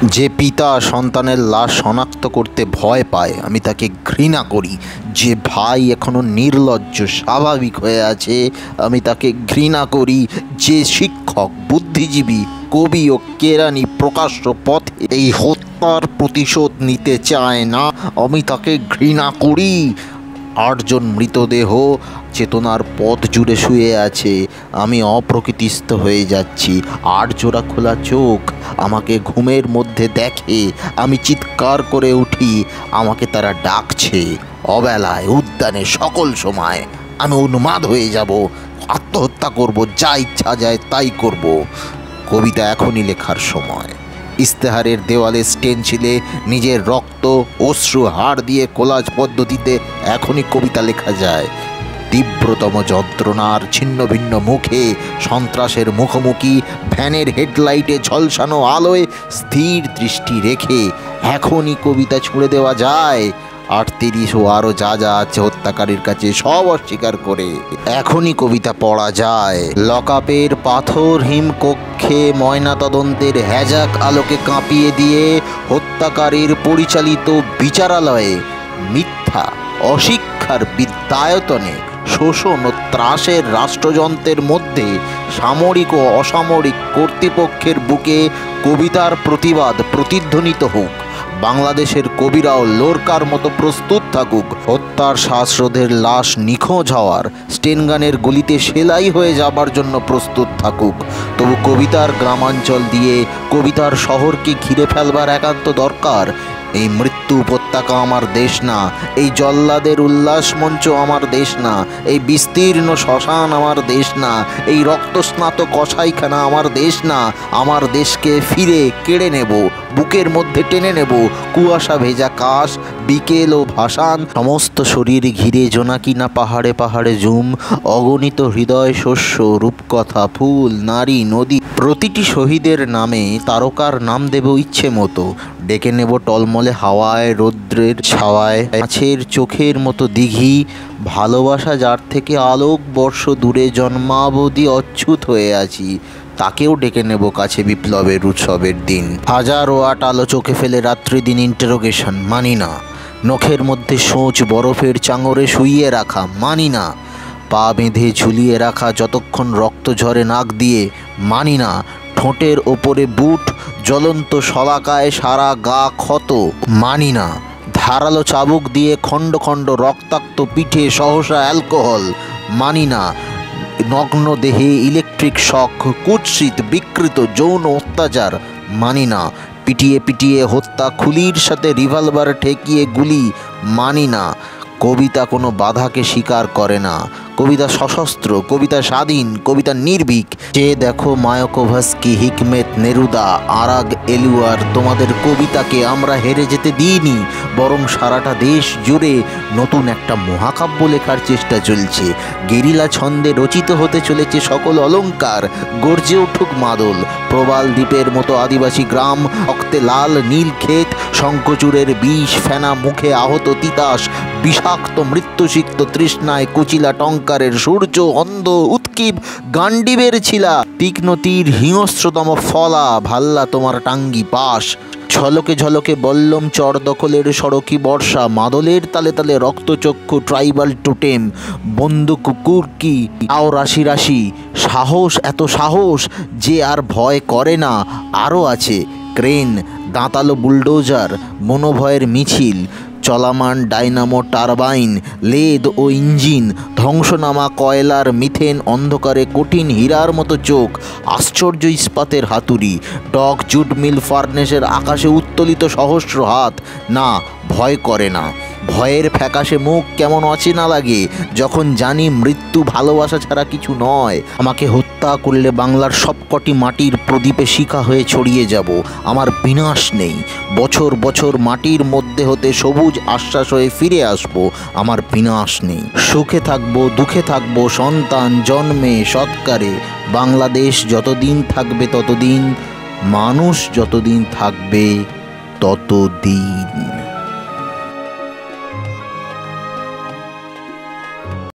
যে পিতা সন্তানের লাশ শনাক্ত করতে ভয় পায় আমি তাকে ঘৃণা করি। যে ভাই এখনো নির্লজ্জ স্বাভাবিক হয়ে আছে আমি তাকে ঘৃণা করি। যে শিক্ষক, বুদ্ধিজীবী, কবি ও কেরানি প্রকাশ্য পথে এই হত্যার প্রতিশোধ নিতে চায় না আমি তাকে ঘৃণা করি। ৮ জন মৃতদেহ চেতনার পথ জুড়ে শুয়ে আছে। আমি অপ্রকৃতিস্থ হয়ে যাচ্ছি। ৮ জোড়া খোলা চোখ আমাকে ঘুমের মধ্যে দেখে। আমি চিৎকার করে উঠি, আমাকে তারা ডাকছে। অবেলায়, উদ্যানে, সকল সময় আমি উন্মাদ হয়ে যাব, আত্মহত্যা করব, যা ইচ্ছা যায় তাই করব। কবিতা এখনই লেখার সময়। ইস্তেহারের দেওয়ালে স্টেনসিলে নিজের রক্ত, অশ্রু, হাড় দিয়ে কোলাজ পদ্ধতিতে এখনই কবিতা লেখা যায়। তীব্রতম যন্ত্রণার ছিন্ন ভিন্ন মুখে, সন্ত্রাসের মুখোমুখি, ভ্যানের হেডলাইটে ঝলসানো আলোয় স্থির দৃষ্টি রেখে এখনই কবিতা ছুঁড়ে দেওয়া যায়। ৩৮ ও আরও যা যা আছে হত্যাকারীর কাছে সব অস্বীকার করে এখনই কবিতা পড়া যায়। লকআপের পাথরহীন কক্ষে ময়নাতদন্তের হ্যাজাক আলোকে কাঁপিয়ে দিয়ে হত্যাকারীর পরিচালিত বিচারালয়ে মিথ্যা, অশিক্ষার বিদ্যায়তনে, শোষণ ও ত্রাসের রাষ্ট্রযন্ত্রের মধ্যে সামরিক ও অসামরিক কর্তৃপক্ষের বুকে কবিতার প্রতিবাদ প্রতিধ্বনিত হোক। বাংলাদেশের কবিরাও লোরকার মতো প্রস্তুত থাকুক। হত্যার শ্বাসরোধের লাশ নিখোঁজ হওয়ার, স্টেনগানের গুলিতে সেলাই হয়ে যাবার জন্য প্রস্তুত থাকুক। তবু কবিতার গ্রামাঞ্চল দিয়ে কবিতার শহরকে ঘিরে ফেলবার একান্ত দরকার। এই মৃত্যু উপত্যকা আমার দেশ না, এই জল্লাদের উল্লাস মঞ্চ আমার দেশ না, এই বিস্তীর্ণ শ্মশান আমার দেশ না, এই রক্তস্নাত কসাইখানা আমার দেশ না। আমার দেশকে ফিরে কেড়ে নেব, বুকের মধ্যে টেনে নেব। কুয়াশা ভেজা কাশ, বিকেল ও ভাসান, সমস্ত শরীর ঘিরে জোনাকিনা পাহাড়ে পাহাড়ে ঝুম, অগণিত হৃদয় শস্য, রূপকথা, ফুল, নারী, নদী। প্রতিটি শহীদের নামে তারকার নাম দেব ইচ্ছে মতো। ডেকে নেব টলমলে হাওয়ায়, রৌদ্রের ছাওয়ায়, মাছের চোখের মতো দিঘি। ভালোবাসা যার থেকে আলোক বর্ষ দূরে জন্মাবধি অচ্যুত হয়ে আছি, তাকেও ডেকে নেব কাছে বিপ্লবের উৎসবের দিন। 1000 ওয়াট আলো চোখে ফেলে রাত্রি দিন ইন্টারোগেশন মানি না। নখের মধ্যে সোঁচ বরফের চাঙরে শুইয়ে রাখা মানি না। পা বেঁধে ঝুলিয়ে রাখা যতক্ষণ রক্ত ঝরে নাক দিয়ে মানি না। ঠোঁটের ওপরে বুট, জ্বলন্ত শলাকায় সারা গা ক্ষত মানি না। ধারালো চাবুক দিয়ে খণ্ড খণ্ড রক্তাক্ত পিঠে সহসা অ্যালকোহল মানি না। নগ্ন দেহে ইলেকট্রিক শক, কুৎসিত বিকৃত যৌন অত্যাচার মানি না। পিটিয়ে পিটিয়ে হত্যা, খুলির সাথে রিভলভার ঠেকিয়ে গুলি মানি না। কবিতা কোনো বাধাকে স্বীকার করে না। কবিতা সশস্ত্র, কবিতা স্বাধীন, কবিতা নির্ভীক। যে দেখো মায়াকোভস্কি, হিকমেত, নেরুদা, আরাগ, এলুয়ার, তোমাদের কবিতাকে আমরা হেরে যেতে দিইনি, বরং সারাটা দেশ জুড়ে নতুন একটা মহাকাব্য লেখার চেষ্টা চলছে। গেরিলা ছন্দে রচিত হতে চলেছে সকল অলঙ্কার। গর্জে উঠুক মাদল। প্রবাল দ্বীপের মতো আদিবাসী গ্রাম, রক্তে লাল নীল ক্ষেত, শঙ্খচূড়ের বিষ, ফেনা মুখে আহত তিতাস, বিষাক্ত মৃত্যুসিক্ত তৃষ্ণায় কুচিলা টঙ্কারের সূর্য, অন্ধ উৎকিব গান্ডিবের ছিলা, তীক্ষ্ণ তীর, হিংস্রতম ফলা, ভাল্লা তোমার টাঙ্গি পাশ। ঝলকে ঝলকে বল্লম চর দখলের সড়কি বর্ষা, মাদলের তালে তালে রক্তচক্ষু ট্রাইবাল টোটেম, বন্দুক কুর্কি, তাও রাশি রাশি। সাহস, এত সাহস যে আর ভয় করে না। আরও আছে ক্রেন, দাঁতালো বুলডোজার, মনোভয়ের মিছিল, চলামান ডাইনামো টারবাইন, লেদ ও ইঞ্জিন, ধ্বংসনামা কয়লার মিথেন, অন্ধকারে কঠিন হীরার মতো চোখ, আশ্চর্য ইস্পাতের হাতুড়ি, ডগ জুট মিল ফার্নেসের আকাশে উত্তোলিত সহস্র হাত। না, ভয় করে না। ভয়ের ফ্যাকাশে মুখ কেমন অচেনা লাগে যখন জানি মৃত্যু ভালোবাসা ছাড়া কিছু নয়। আমাকে হত্যা করলে বাংলার সবকটি মাটির প্রদীপে শিখা হয়ে ছড়িয়ে যাব। আমার বিনাশ নেই। বছর বছর মাটির মধ্যে হতে সবুজ আশ্বাস হয়ে ফিরে আসব। আমার বিনাশ নেই। সুখে থাকবো, দুঃখে থাকবো, সন্তান জন্মে সৎকারে। বাংলাদেশ যতদিন থাকবে ততদিন, মানুষ যতদিন থাকবে ততদিন।